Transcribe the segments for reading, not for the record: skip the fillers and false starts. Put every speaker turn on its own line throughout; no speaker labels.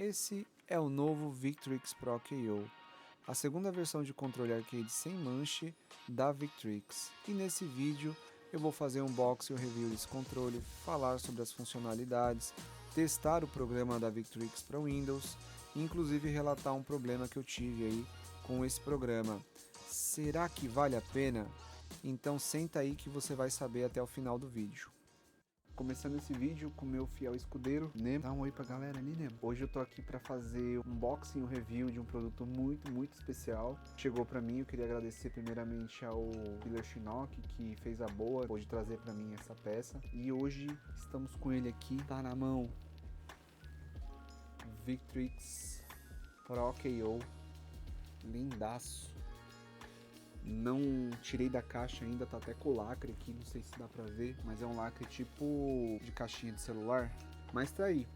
Esse é o novo Victrix Pro KO, a segunda versão de controle arcade sem manche da Victrix. E nesse vídeo eu vou fazer um unboxing e review desse controle, falar sobre as funcionalidades, testar o programa da Victrix para Windows e inclusive relatar um problema que eu tive aí com esse programa. Será que vale a pena? Então senta aí que você vai saber até o final do vídeo. Começando esse vídeo com meu fiel escudeiro, Nemo. Dá um oi pra galera ali, Nemo. Hoje eu tô aqui pra fazer um unboxing, um review de um produto muito especial. Chegou pra mim, eu queria agradecer primeiramente ao Killer Shinnok, que fez a boa, pôde trazer pra mim essa peça. E hoje estamos com ele aqui, tá na mão. Victrix Pro KO, lindaço. Não tirei da caixa ainda, tá até com lacre aqui, não sei se dá pra ver, mas é um lacre tipo de caixinha de celular. Mas tá aí,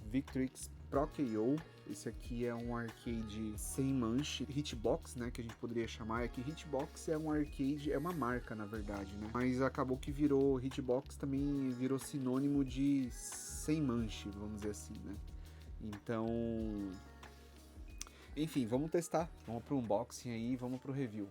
Victrix Pro KO. Esse aqui é um arcade sem manche, hitbox, né, que a gente poderia chamar. É que hitbox é um arcade, é uma marca na verdade, né, mas acabou que virou hitbox, também virou sinônimo de sem manche, vamos dizer assim, né. Então, enfim, vamos testar, vamos pro unboxing aí, vamos pro review.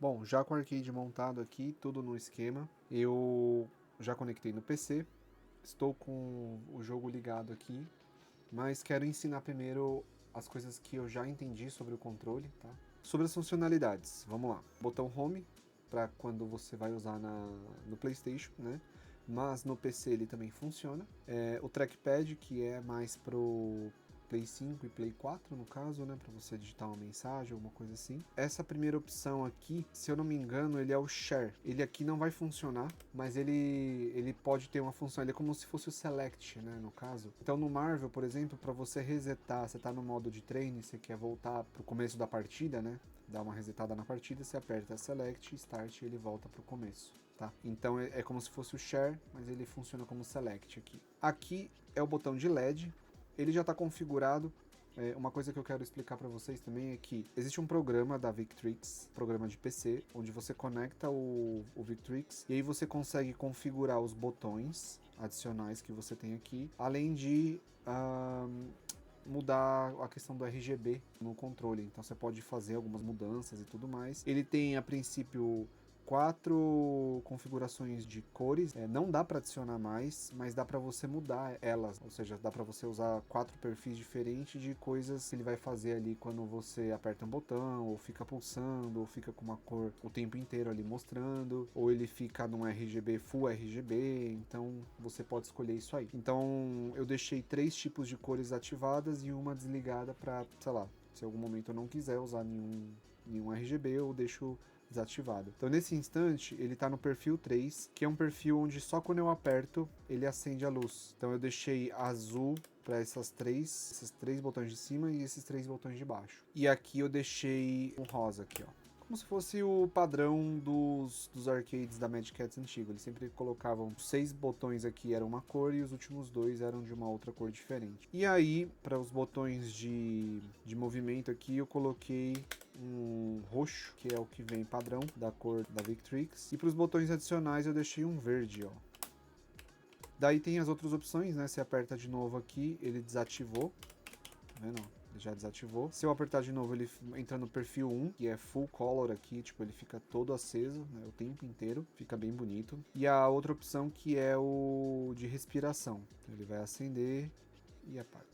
Bom, já com o arcade montado aqui, tudo no esquema, eu já conectei no PC, estou com o jogo ligado aqui, mas quero ensinar primeiro as coisas que eu já entendi sobre o controle, tá? Sobre as funcionalidades, vamos lá. Botão Home, para quando você vai usar no PlayStation, né? Mas no PC ele também funciona. O Trackpad, que é mais pro Play 5 e Play 4, no caso, né? Para você digitar uma mensagem, alguma coisa assim. Essa primeira opção aqui, se eu não me engano, ele é o Share. Ele aqui não vai funcionar, mas ele pode ter uma função, ele é como se fosse o Select, né? No caso. Então no Marvel, por exemplo, para você resetar, você tá no modo de treino, você quer voltar pro começo da partida, né? Dar uma resetada na partida, você aperta Select, Start e ele volta pro começo. Tá? Então é como se fosse o Share, mas ele funciona como Select aqui. Aqui é o botão de LED, ele já está configurado. Uma coisa que eu quero explicar para vocês também é que existe um programa da Victrix, programa de PC, onde você conecta o Victrix e aí você consegue configurar os botões adicionais que você tem aqui, além de mudar a questão do RGB no controle. Então você pode fazer algumas mudanças e tudo mais. Ele tem a princípio 4 configurações de cores, não dá para adicionar mais, mas dá para você mudar elas, ou seja, dá para você usar 4 perfis diferentes de coisas que ele vai fazer ali quando você aperta um botão, ou fica pulsando, ou fica com uma cor o tempo inteiro ali mostrando, ou ele fica num RGB Full RGB, então você pode escolher isso aí. Então eu deixei 3 tipos de cores ativadas e uma desligada para, sei lá, se em algum momento eu não quiser usar nenhum RGB, eu deixo desativado. Então nesse instante ele está no perfil 3, que é um perfil onde só quando eu aperto ele acende a luz. Então eu deixei azul para esses três botões de cima e esses 3 botões de baixo. E aqui eu deixei um rosa aqui, ó. Como se fosse o padrão dos arcades da Mad Catz antigo. Eles sempre colocavam 6 botões aqui eram uma cor e os últimos 2 eram de uma outra cor diferente. E aí, para os botões de movimento aqui, eu coloquei um roxo, que é o que vem padrão da cor da Victrix. E para os botões adicionais eu deixei um verde, ó. Daí tem as outras opções, né? Você aperta de novo aqui, ele desativou. Tá vendo? Ele já desativou. Se eu apertar de novo, ele entra no perfil 1, que é full color aqui, tipo, ele fica todo aceso, né, o tempo inteiro, fica bem bonito. E a outra opção que é o de respiração. Ele vai acender e apaga.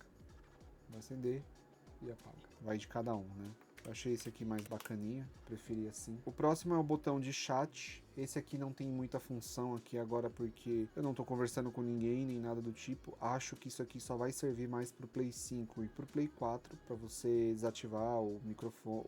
Vai acender e apaga. Vai de cada um, né? Eu achei esse aqui mais bacaninha, preferi assim. O próximo é o botão de chat. Esse aqui não tem muita função aqui agora porque eu não tô conversando com ninguém nem nada do tipo. Acho que isso aqui só vai servir mais pro Play 5 e pro Play 4 para você desativar o microfone,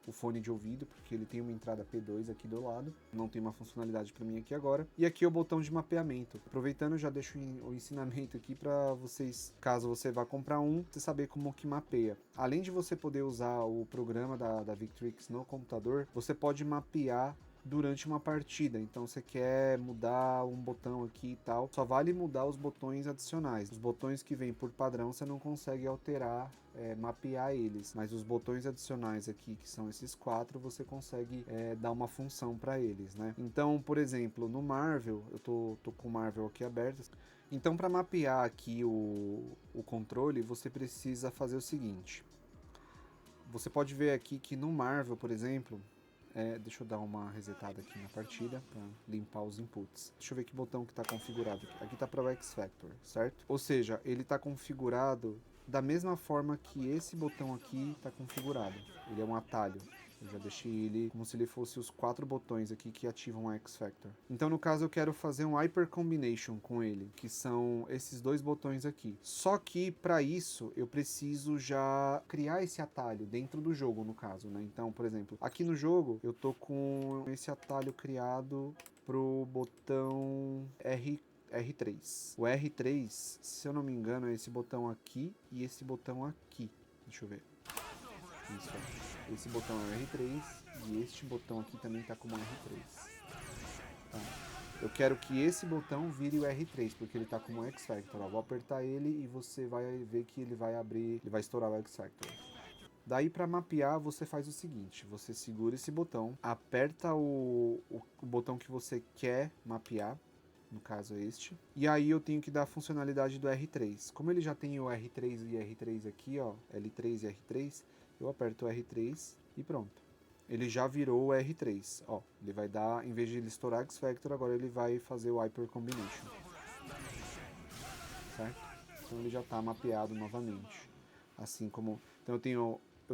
o fone de ouvido, porque ele tem uma entrada P2 aqui do lado, não tem uma funcionalidade para mim aqui agora. E aqui é o botão de mapeamento. Aproveitando, já deixo o ensinamento aqui para vocês, caso você vá comprar você saber como que mapeia. Além de você poder usar o programa da Victrix no computador, você pode mapear durante uma partida. Então você quer mudar um botão aqui e tal, só vale mudar os botões adicionais. Os botões que vêm por padrão você não consegue alterar, mapear eles, mas os botões adicionais aqui, que são esses 4, você consegue dar uma função para eles, né? Então, por exemplo, no Marvel, eu tô com o Marvel aqui aberto. Então, para mapear aqui o controle, você precisa fazer o seguinte. Você pode ver aqui que no Marvel, por exemplo, deixa eu dar uma resetada aqui na partida para limpar os inputs. Deixa eu ver que botão que está configurado aqui. Aqui está para o X Factor, certo? Ou seja, ele está configurado da mesma forma que esse botão aqui está configurado. Ele é um atalho. Eu já deixei ele como se ele fosse os 4 botões aqui que ativam o X Factor. Então, no caso, eu quero fazer um Hyper Combination com ele, que são esses 2 botões aqui. Só que, para isso, eu preciso já criar esse atalho dentro do jogo, no caso, né? Então, por exemplo, aqui no jogo, eu tô com esse atalho criado pro botão R3. O R3, se eu não me engano, é esse botão aqui e esse botão aqui. Deixa eu ver. Isso, ó. Esse botão é o R3 e este botão aqui também tá como R3. Tá. Eu quero que esse botão vire o R3, porque ele tá como X Factor. Ó, vou apertar ele e você vai ver que ele vai abrir, ele vai estourar o X Factor. Daí para mapear você faz o seguinte, você segura esse botão, aperta o botão que você quer mapear, no caso este, e aí eu tenho que dar a funcionalidade do R3. Como ele já tem o R3 e R3 aqui, ó, L3 e R3, eu aperto o R3 e pronto. ele já virou o R3. Ó, ele vai dar, em vez de ele estourar X-Factor, agora ele vai fazer o Hyper Combination. Certo? Então ele já está mapeado novamente. Assim como... Então eu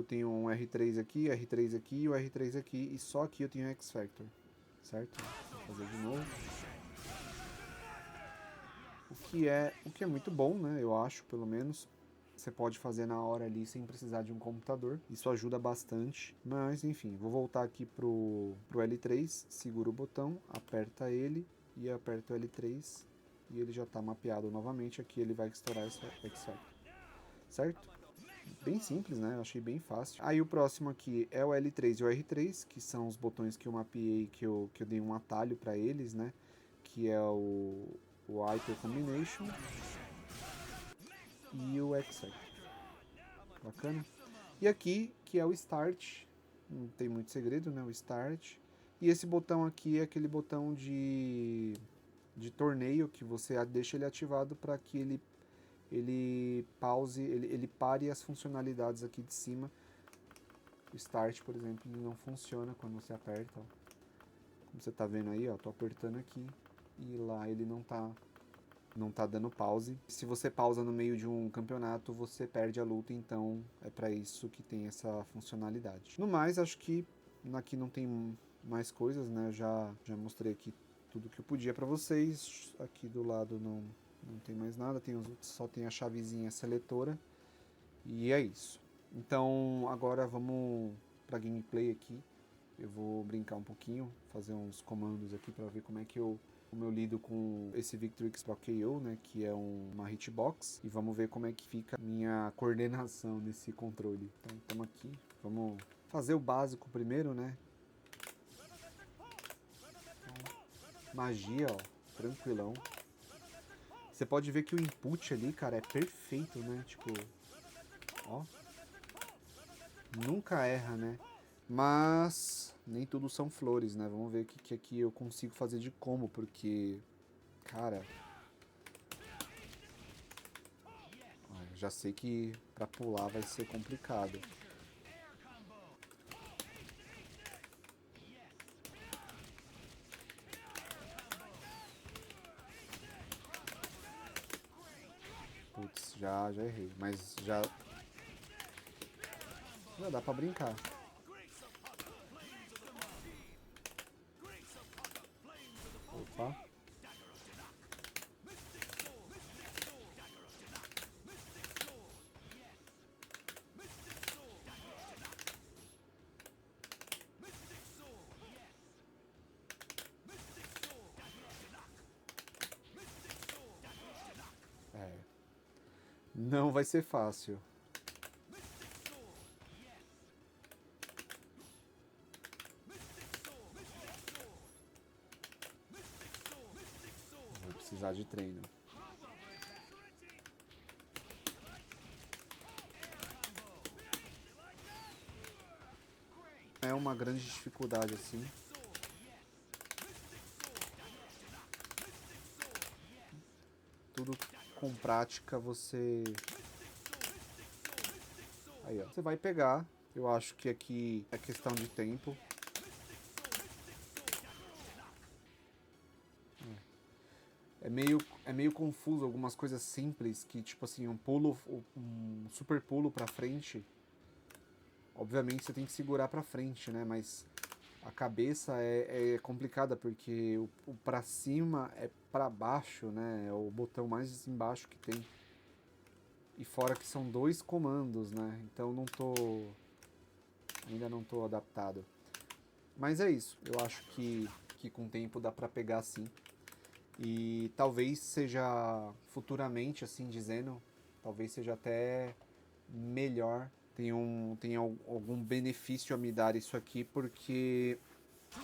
tenho um R3 aqui e o R3 aqui, e só aqui eu tenho X-Factor. Certo? Vou fazer de novo. O que é muito bom, né? Eu acho, pelo menos. Você pode fazer na hora ali sem precisar de um computador. Isso ajuda bastante. Mas, enfim, vou voltar aqui pro L3. Segura o botão, aperta ele e aperta o L3. E ele já está mapeado novamente. Aqui ele vai estourar esse X-Factor. Certo? Bem simples, né? Eu achei bem fácil. Aí o próximo aqui é o L3 e o R3, que são os botões que eu mapeei, que eu dei um atalho para eles, né? Que é o Hyper Combination e o X-Factor. Bacana? E aqui, que é o Start, não tem muito segredo, né? O Start. E esse botão aqui é aquele botão de torneio que você deixa ele ativado para que ele pause, ele pare as funcionalidades aqui de cima. O Start, por exemplo, ele não funciona quando você aperta. Ó. Como você tá vendo aí, ó, tô apertando aqui e lá ele não tá dando pause. Se você pausa no meio de um campeonato, você perde a luta, então é para isso que tem essa funcionalidade. No mais, acho que aqui não tem mais coisas, né? Eu já mostrei aqui tudo que eu podia para vocês. Aqui do lado não tem mais nada, só tem a chavezinha seletora. E é isso. Então agora vamos para gameplay aqui. Eu vou brincar um pouquinho, fazer uns comandos aqui para ver como eu lido com esse Victrix Pro KO, né, que é uma hitbox, e vamos ver como é que fica a minha coordenação nesse controle. Então estamos aqui, vamos fazer o básico primeiro, né. Então, magia, ó, tranquilão. Você pode ver que o input ali, cara, é perfeito, né, tipo, ó, nunca erra, né. Mas nem tudo são flores, né? Vamos ver o que aqui eu consigo fazer de combo, porque, cara, já sei que pra pular vai ser complicado. Putz, já errei, mas já dá pra brincar. Opa. É. Não vai ser fácil. Vou precisar de treino. É uma grande dificuldade assim. Tudo com prática você... Aí, ó. Você vai pegar. Eu acho que aqui é questão de tempo. É meio confuso algumas coisas simples que, tipo assim, um super pulo pra frente. Obviamente você tem que segurar pra frente, né? Mas a cabeça é complicada porque o pra cima é pra baixo, né? É o botão mais embaixo que tem. E fora que são dois comandos, né? Então ainda não tô adaptado. Mas é isso. Eu acho que com o tempo dá pra pegar sim. E talvez seja futuramente, assim dizendo, talvez seja até melhor, tenha algum benefício a me dar isso aqui, porque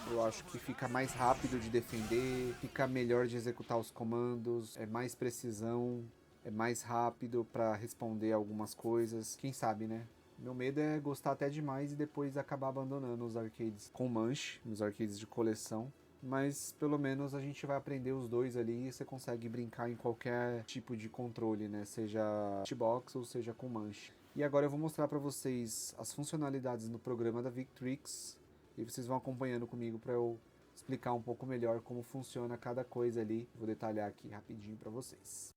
eu acho que fica mais rápido de defender, fica melhor de executar os comandos, é mais precisão, é mais rápido para responder algumas coisas. Quem sabe, né? Meu medo é gostar até demais e depois acabar abandonando os arcades com manche, os arcades de coleção. Mas pelo menos a gente vai aprender os dois ali e você consegue brincar em qualquer tipo de controle, né? Seja hitbox ou seja com manche. E agora eu vou mostrar para vocês as funcionalidades no programa da Victrix E vocês vão acompanhando comigo para eu explicar um pouco melhor como funciona cada coisa ali. Vou detalhar aqui rapidinho para vocês.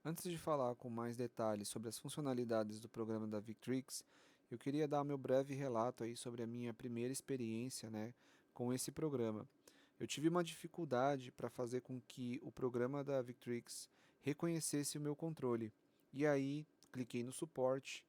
Antes de falar com mais detalhes sobre as funcionalidades do programa da Victrix, eu queria dar meu breve relato aí sobre a minha primeira experiência, né, com esse programa. Eu tive uma dificuldade para fazer com que o programa da Victrix reconhecesse o meu controle. E aí, cliquei no suporte,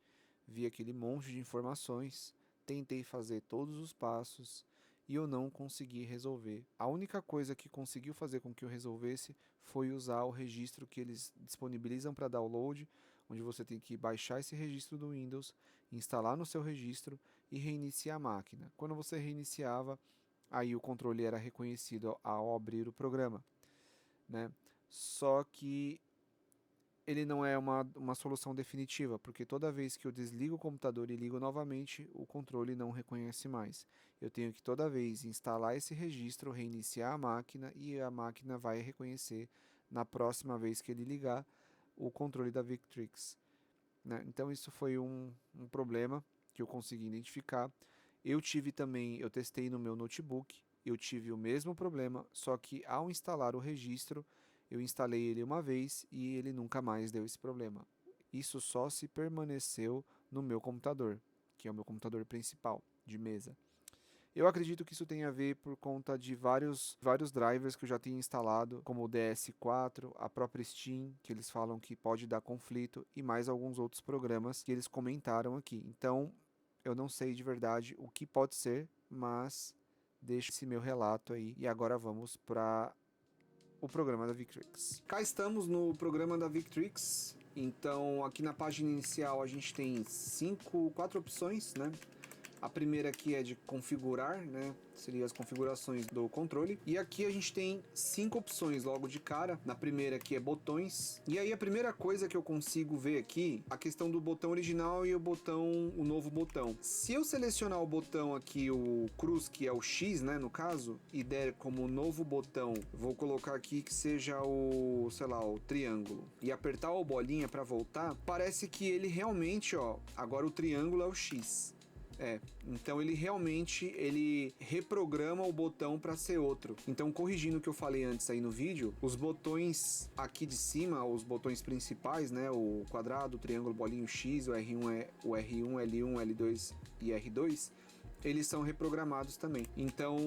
vi aquele monte de informações, tentei fazer todos os passos e eu não consegui resolver. A única coisa que conseguiu fazer com que eu resolvesse foi usar o registro que eles disponibilizam para download, onde você tem que baixar esse registro do Windows, instalar no seu registro e reiniciar a máquina. Quando você reiniciava, aí o controle era reconhecido ao abrir o programa, né? Só que ele não é uma solução definitiva, porque toda vez que eu desligo o computador e ligo novamente, o controle não reconhece mais. Eu tenho que toda vez instalar esse registro, reiniciar a máquina e a máquina vai reconhecer na próxima vez que ele ligar o controle da Victrix, né? Então isso foi um problema que eu consegui identificar. Eu testei no meu notebook, eu tive o mesmo problema, só que ao instalar o registro, eu instalei ele uma vez e ele nunca mais deu esse problema. Isso só se permaneceu no meu computador, que é o meu computador principal de mesa. Eu acredito que isso tem a ver por conta de vários drivers que eu já tinha instalado, como o DS4, a própria Steam, que eles falam que pode dar conflito, e mais alguns outros programas que eles comentaram aqui. Então, eu não sei de verdade o que pode ser, mas deixo esse meu relato aí. E agora vamos para o programa da Victrix. Cá estamos no programa da Victrix. Então, aqui na página inicial a gente tem quatro opções, né? A primeira aqui é de configurar, né? Seria as configurações do controle. E aqui a gente tem 5 opções logo de cara. Na primeira aqui é botões. E aí a primeira coisa que eu consigo ver aqui, a questão do botão original e o novo botão. Se eu selecionar o botão aqui, o cruz, que é o X, né, no caso, e der como novo botão, vou colocar aqui que seja o, sei lá, o triângulo, e apertar o bolinha para voltar, parece que ele realmente, ó, agora o triângulo é o X. Então ele realmente reprograma o botão para ser outro. Então, corrigindo o que eu falei antes aí no vídeo, os botões aqui de cima, os botões principais, né, o quadrado, o triângulo, bolinho, X, o R1, L1, L2 e R2, eles são reprogramados também. Então,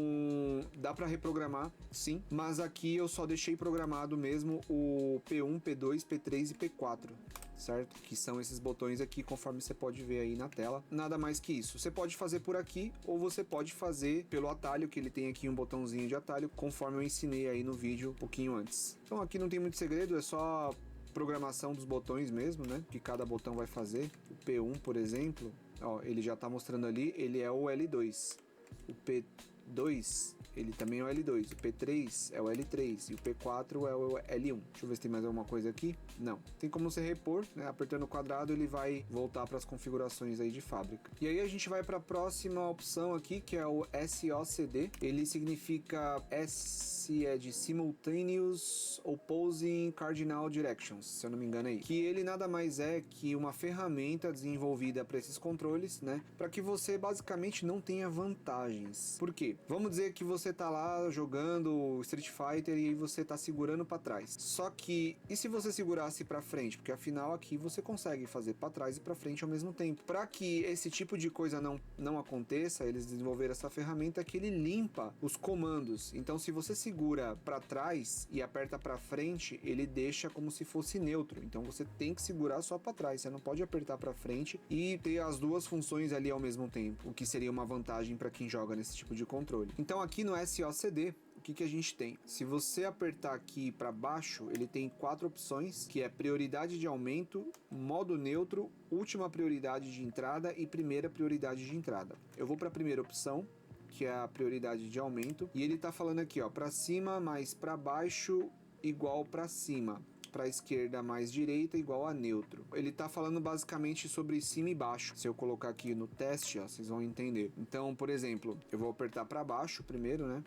dá para reprogramar, sim, mas aqui eu só deixei programado mesmo o P1, P2, P3 e P4. Certo? Que são esses botões aqui, conforme você pode ver aí na tela. Nada mais que isso. Você pode fazer por aqui, ou você pode fazer pelo atalho, que ele tem aqui um botãozinho de atalho, conforme eu ensinei aí no vídeo um pouquinho antes. Então aqui não tem muito segredo, é só programação dos botões mesmo, né? Que cada botão vai fazer. O P1, por exemplo, ó, ele já tá mostrando ali, ele é o L2. O P2, ele também é o L2. O P3 é o L3 e o P4 é o L1. Deixa eu ver se tem mais alguma coisa aqui. Não. Tem como você repor, né? Apertando o quadrado ele vai voltar para as configurações aí de fábrica. E aí a gente vai para a próxima opção aqui, que é o SOCD. Ele significa S é de Simultaneous Opposing Cardinal Directions, se eu não me engano aí. Que ele nada mais é que uma ferramenta desenvolvida para esses controles, né? Para que você basicamente não tenha vantagens. Por quê? Vamos dizer que você tá lá jogando Street Fighter e você tá segurando para trás. Só que, e se você segurasse para frente? Porque afinal aqui você consegue fazer para trás e para frente ao mesmo tempo. Para que esse tipo de coisa não aconteça, eles desenvolveram essa ferramenta que ele limpa os comandos. Então, se você segura para trás e aperta para frente, ele deixa como se fosse neutro. Então, você tem que segurar só para trás. Você não pode apertar para frente e ter as duas funções ali ao mesmo tempo, o que seria uma vantagem para quem joga nesse tipo de controle. Então, aqui no SOCD, o que a gente tem? Se você apertar aqui para baixo, ele tem 4 opções, que é prioridade de aumento, modo neutro, última prioridade de entrada e primeira prioridade de entrada. Eu vou para a primeira opção, que é a prioridade de aumento, e ele tá falando aqui, ó, para cima mais para baixo igual para cima. Para esquerda mais direita igual a neutro. Ele tá falando basicamente sobre cima e baixo. Se eu colocar aqui no teste, ó, vocês vão entender. Então, por exemplo, eu vou apertar para baixo primeiro, né?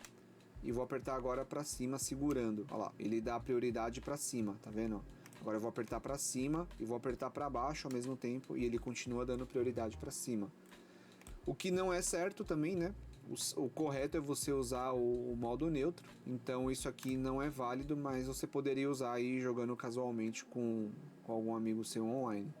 E vou apertar agora para cima segurando. Olha lá, ele dá prioridade para cima, tá vendo? Agora eu vou apertar para cima e vou apertar para baixo ao mesmo tempo e ele continua dando prioridade para cima. O que não é certo também, né? O correto é você usar o modo neutro, então isso aqui não é válido, mas você poderia usar aí jogando casualmente com algum amigo seu online.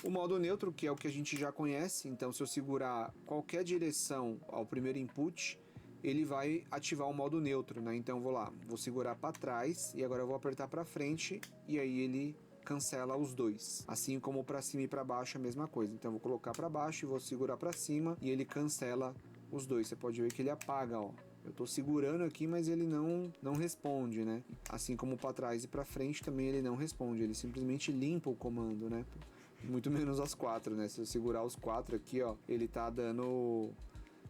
O modo neutro, que é o que a gente já conhece, então se eu segurar qualquer direção ao primeiro input, ele vai ativar o modo neutro, né? Então vou segurar para trás e agora eu vou apertar para frente e aí ele cancela os dois. Assim como para cima e para baixo a mesma coisa. Então eu vou colocar para baixo e vou segurar para cima e ele cancela os dois. Você pode ver que ele apaga, ó. Eu tô segurando aqui, mas ele não responde, né? Assim como para trás e para frente também ele não responde. Ele simplesmente limpa o comando, né? Muito menos as 4, né? Se eu segurar os 4 aqui, ó, ele tá dando,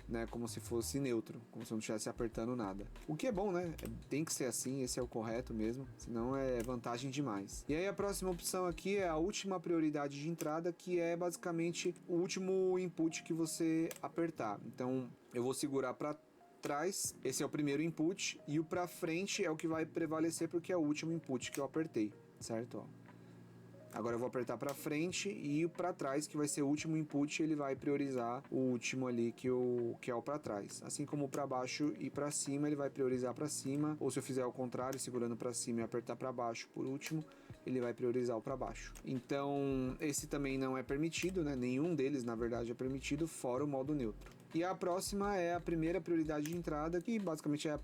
né, como se fosse neutro, como se eu não estivesse apertando nada. O que é bom, né? Tem que ser assim, esse é o correto mesmo, senão é vantagem demais. E aí a próxima opção aqui é a última prioridade de entrada, que é basicamente o último input que você apertar. Então eu vou segurar para trás, esse é o primeiro input, e o para frente é o que vai prevalecer porque é o último input que eu apertei, certo? Ó. Agora eu vou apertar para frente e o para trás, que vai ser o último input, ele vai priorizar o último ali que é o para trás. Assim como para baixo e para cima, ele vai priorizar para cima, ou se eu fizer o contrário, segurando para cima e apertar para baixo por último, ele vai priorizar o para baixo. Então, esse também não é permitido, né? Nenhum deles, na verdade, é permitido, fora o modo neutro. E a próxima é a primeira prioridade de entrada, que basicamente é a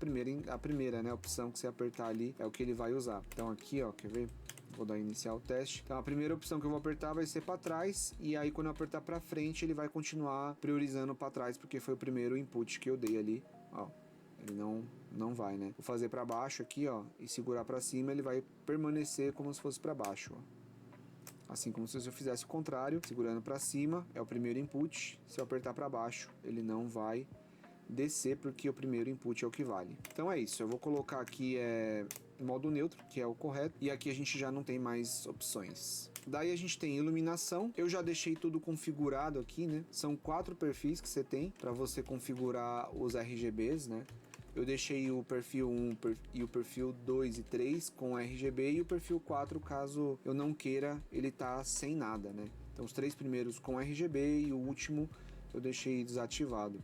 primeira, né, opção que você apertar ali é o que ele vai usar. Então aqui, ó, quer ver? Vou dar iniciar o teste. Então a primeira opção que eu vou apertar vai ser para trás, e aí quando eu apertar para frente ele vai continuar priorizando para trás porque foi o primeiro input que eu dei ali. Ó, ele não vai, né? Vou fazer para baixo aqui, ó, e segurar para cima, ele vai permanecer como se fosse para baixo, ó. Assim como se eu fizesse o contrário, segurando para cima é o primeiro input, se eu apertar para baixo ele não vai descer porque o primeiro input é o que vale. Então é isso, eu vou colocar aqui modo neutro, que é o correto, e aqui a gente já não tem mais opções. Daí a gente tem iluminação, eu já deixei tudo configurado aqui, né? São 4 perfis que você tem para você configurar os RGBs, né? Eu deixei o perfil 1 e o perfil 2 e 3 com RGB e o perfil 4, caso eu não queira, ele tá sem nada, né? Então os 3 primeiros com RGB e o último eu deixei desativado.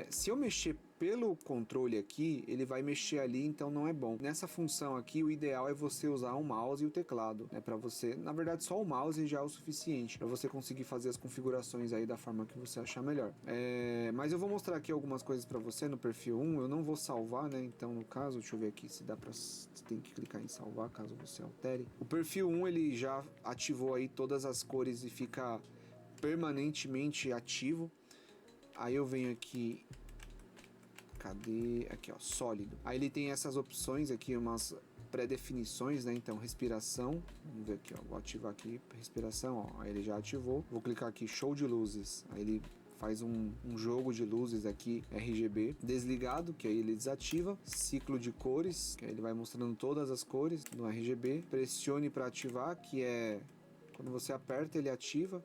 Se eu mexer pelo controle aqui, ele vai mexer ali, então não é bom. Nessa função aqui, o ideal é você usar o mouse e o teclado, né? Para você, na verdade, só o mouse já é o suficiente para você conseguir fazer as configurações aí da forma que você achar melhor. Mas eu vou mostrar aqui algumas coisas para você no perfil 1. Eu não vou salvar, né? Então, no caso, deixa eu ver aqui se dá para... Você tem que clicar em salvar caso você altere. O perfil 1 ele já ativou aí todas as cores e fica permanentemente ativo. Aí eu venho aqui, cadê? Aqui, ó, sólido. Aí ele tem essas opções aqui, umas pré-definições, né? Então, respiração, vamos ver aqui, ó, vou ativar aqui, respiração, ó, aí ele já ativou. Vou clicar aqui, show de luzes, aí ele faz um jogo de luzes aqui, RGB. Desligado, que aí ele desativa. Ciclo de cores, que aí ele vai mostrando todas as cores no RGB. Pressione para ativar, que é quando você aperta, ele ativa.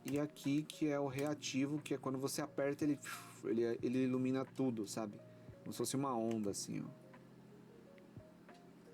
E aqui que é o reativo, que é quando você aperta ele ilumina tudo, sabe? Como se fosse uma onda assim, ó.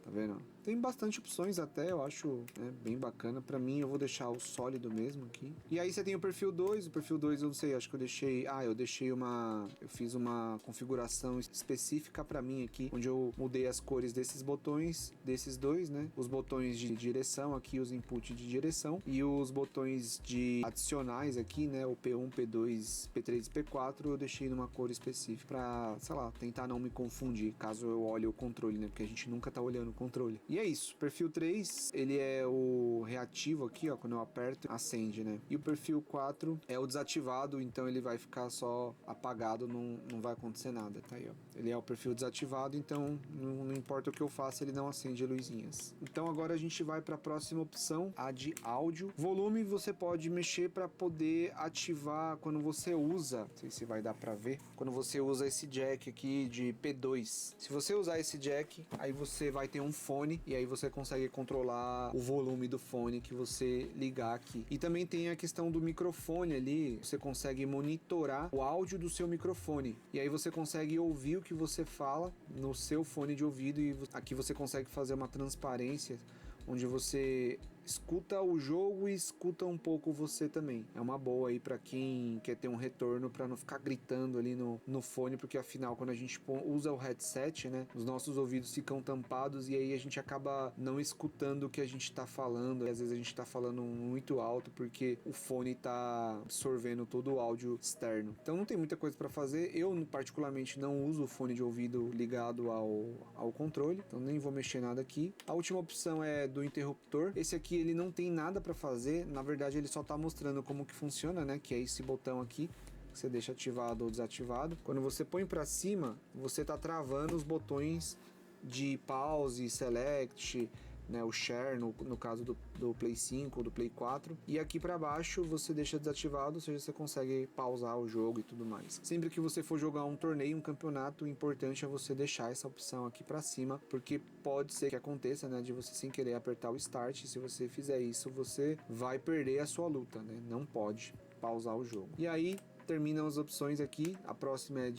Tá vendo? Tem bastante opções até, eu acho, né, bem bacana. Pra mim, eu vou deixar o sólido mesmo aqui. E aí você tem o perfil 2. O perfil 2, eu não sei, acho que eu deixei... Eu fiz uma configuração específica pra mim aqui, onde eu mudei as cores desses botões, desses dois, né? Os botões de direção aqui, os inputs de direção. E os botões de adicionais aqui, né? O P1, P2, P3 e P4, eu deixei numa cor específica pra, sei lá, tentar não me confundir, caso eu olhe o controle, né? Porque a gente nunca tá olhando o controle. E é isso, perfil 3, ele é o reativo aqui, ó, quando eu aperto, acende, né? E o perfil 4 é o desativado, então ele vai ficar só apagado, não vai acontecer nada, tá aí, ó. Ele é o perfil desativado, então não importa o que eu faça, ele não acende luzinhas. Então agora a gente vai para a próxima opção, a de áudio. Volume você pode mexer para poder ativar quando você usa, não sei se vai dar para ver, quando você usa esse jack aqui de P2. Se você usar esse jack, aí você vai ter um fone, e aí você consegue controlar o volume do fone que você ligar aqui. E também tem a questão do microfone ali, você consegue monitorar o áudio do seu microfone, e aí você consegue ouvir o que você fala no seu fone de ouvido, e aqui você consegue fazer uma transparência, onde você escuta o jogo e escuta um pouco você também. É uma boa aí para quem quer ter um retorno, para não ficar gritando ali no fone, porque afinal quando a gente usa o headset, né, os nossos ouvidos ficam tampados e aí a gente acaba não escutando o que a gente tá falando. E às vezes a gente tá falando muito alto porque o fone tá absorvendo todo o áudio externo. Então não tem muita coisa para fazer. Eu particularmente não uso o fone de ouvido ligado ao controle, então nem vou mexer nada aqui. A última opção é do interruptor. Esse aqui ele não tem nada para fazer, na verdade ele só tá mostrando como que funciona, né, que é esse botão aqui que você deixa ativado ou desativado. Quando você põe para cima, você tá travando os botões de pause, select, né, o share no caso do Play 5 ou do Play 4, e aqui para baixo você deixa desativado, ou seja, você consegue pausar o jogo e tudo mais. Sempre que você for jogar um torneio, um campeonato, o importante é você deixar essa opção aqui para cima, porque pode ser que aconteça, né, de você sem querer apertar o start. Se você fizer isso, você vai perder a sua luta, né? Não pode pausar o jogo. E aí terminam as opções aqui. A próxima é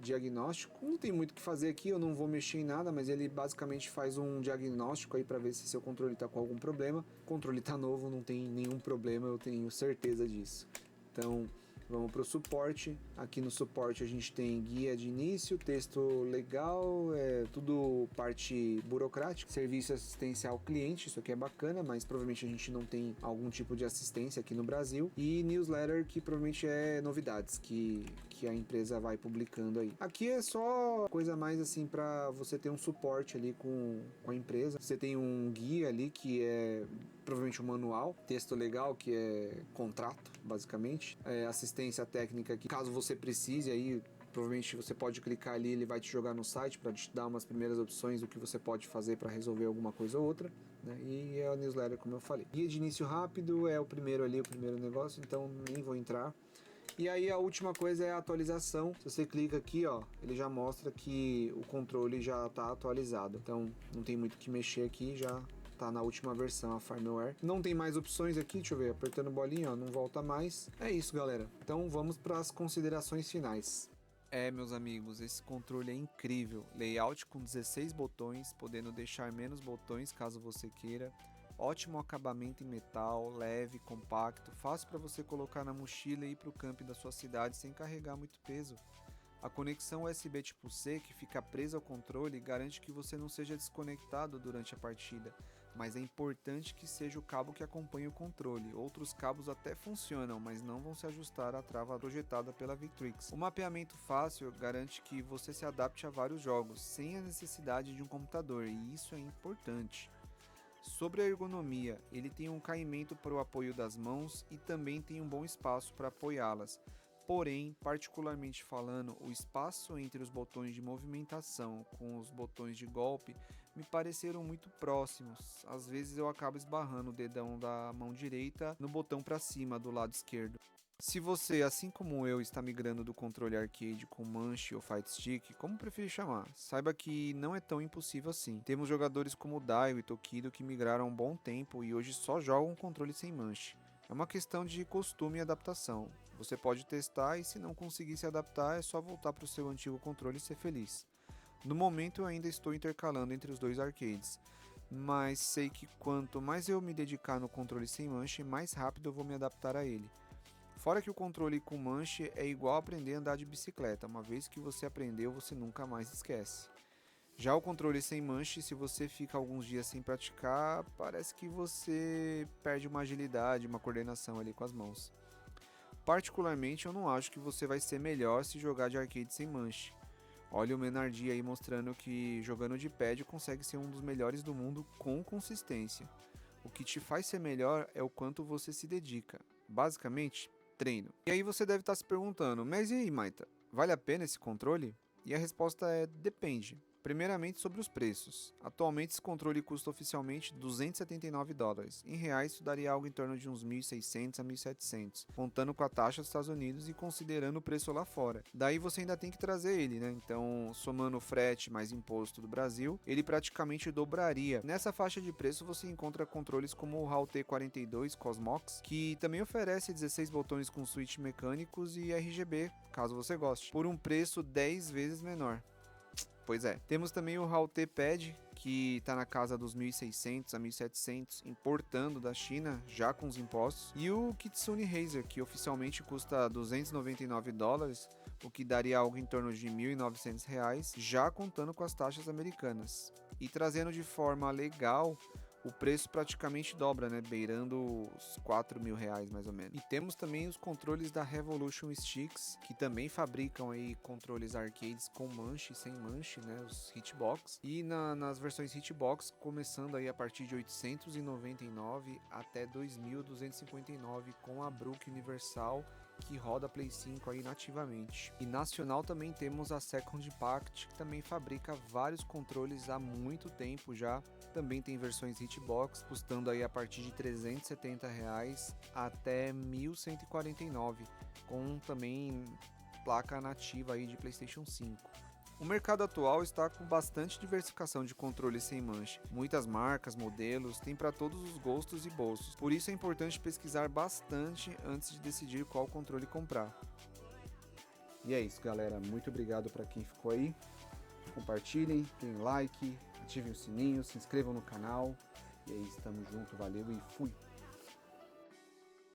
diagnóstico. Não tem muito o que fazer aqui, eu não vou mexer em nada, mas ele basicamente faz um diagnóstico aí para ver se seu controle está com algum problema. O controle está novo, não tem nenhum problema, eu tenho certeza disso. Então vamos para o suporte. Aqui no suporte a gente tem guia de início, texto legal, tudo parte burocrática, serviço assistencial ao cliente, isso aqui é bacana, mas provavelmente a gente não tem algum tipo de assistência aqui no Brasil. E newsletter, que provavelmente é novidades que a empresa vai publicando aí. Aqui é só coisa mais assim para você ter um suporte ali com a empresa. Você tem um guia ali que é provavelmente um manual, texto legal que é contrato, basicamente, assistência técnica que caso você precise aí, provavelmente você pode clicar ali, ele vai te jogar no site para te dar umas primeiras opções do que você pode fazer para resolver alguma coisa ou outra, né? E é a newsletter, como eu falei. Guia de início rápido é o primeiro negócio, então nem vou entrar. E aí a última coisa é a atualização. Se você clica aqui, ó, ele já mostra que o controle já está atualizado. Então não tem muito o que mexer aqui, já tá na última versão a firmware. Não tem mais opções aqui, deixa eu ver, apertando bolinha, ó, não volta mais. É isso, galera. Então vamos para as considerações finais. Meus amigos, esse controle é incrível. Layout com 16 botões, podendo deixar menos botões caso você queira. Ótimo acabamento em metal, leve, compacto, fácil para você colocar na mochila e ir para o camping da sua cidade sem carregar muito peso. A conexão USB tipo C que fica presa ao controle garante que você não seja desconectado durante a partida, mas é importante que seja o cabo que acompanhe o controle. Outros cabos até funcionam, mas não vão se ajustar à trava projetada pela Victrix. O mapeamento fácil garante que você se adapte a vários jogos, sem a necessidade de um computador, e isso é importante. Sobre a ergonomia, ele tem um caimento para o apoio das mãos e também tem um bom espaço para apoiá-las. Porém, particularmente falando, o espaço entre os botões de movimentação com os botões de golpe me pareceram muito próximos. Às vezes eu acabo esbarrando o dedão da mão direita no botão para cima do lado esquerdo. Se você, assim como eu, está migrando do controle arcade com manche ou fight stick, como preferir chamar, saiba que não é tão impossível assim. Temos jogadores como Daio e Tokido que migraram há um bom tempo e hoje só jogam controle sem manche. É uma questão de costume e adaptação. Você pode testar e se não conseguir se adaptar é só voltar para o seu antigo controle e ser feliz. No momento eu ainda estou intercalando entre os dois arcades, mas sei que quanto mais eu me dedicar no controle sem manche, mais rápido eu vou me adaptar a ele. Fora que o controle com manche é igual aprender a andar de bicicleta, uma vez que você aprendeu você nunca mais esquece. Já o controle sem manche, se você fica alguns dias sem praticar, parece que você perde uma agilidade, uma coordenação ali com as mãos. Particularmente eu não acho que você vai ser melhor se jogar de arcade sem manche. Olha o Menardi aí mostrando que jogando de pad consegue ser um dos melhores do mundo com consistência. O que te faz ser melhor é o quanto você se dedica. Basicamente, treino. E aí você deve estar se perguntando, mas e aí, Maita, vale a pena esse controle? E a resposta é depende. Primeiramente sobre os preços. Atualmente esse controle custa oficialmente $279. Em reais isso daria algo em torno de uns 1.600 a 1.700, contando com a taxa dos Estados Unidos e considerando o preço lá fora. Daí você ainda tem que trazer ele, né? Então, somando o frete mais imposto do Brasil, ele praticamente dobraria. Nessa faixa de preço você encontra controles como o HAL T42 Cosmox, que também oferece 16 botões com switch mecânicos e RGB, caso você goste, por um preço 10 vezes menor. Pois é. Temos também o HAL T-Pad, que está na casa dos 1.600 a 1.700, importando da China, já com os impostos. E o Kitsune Razer, que oficialmente custa $299, o que daria algo em torno de R$1.900, já contando com as taxas americanas. E trazendo de forma legal, o preço praticamente dobra, né? Beirando os R$4.000 mais ou menos. E temos também os controles da Revolution Sticks, que também fabricam aí controles arcades com manche e sem manche, né? Os Hitbox. E nas versões Hitbox, começando aí a partir de 899 até 2.259 com a Brook Universal, que roda Play 5 aí nativamente. E nacional também temos a Second Impact, que também fabrica vários controles há muito tempo já. Também tem versões Hitbox, custando aí a partir de R$370 até 1.149, com também placa nativa aí de PlayStation 5. O mercado atual está com bastante diversificação de controles sem manche. Muitas marcas, modelos, tem para todos os gostos e bolsos. Por isso é importante pesquisar bastante antes de decidir qual controle comprar. E é isso, galera. Muito obrigado para quem ficou aí. Compartilhem, deem like, ativem o sininho, se inscrevam no canal. E aí, estamos juntos. Valeu e fui!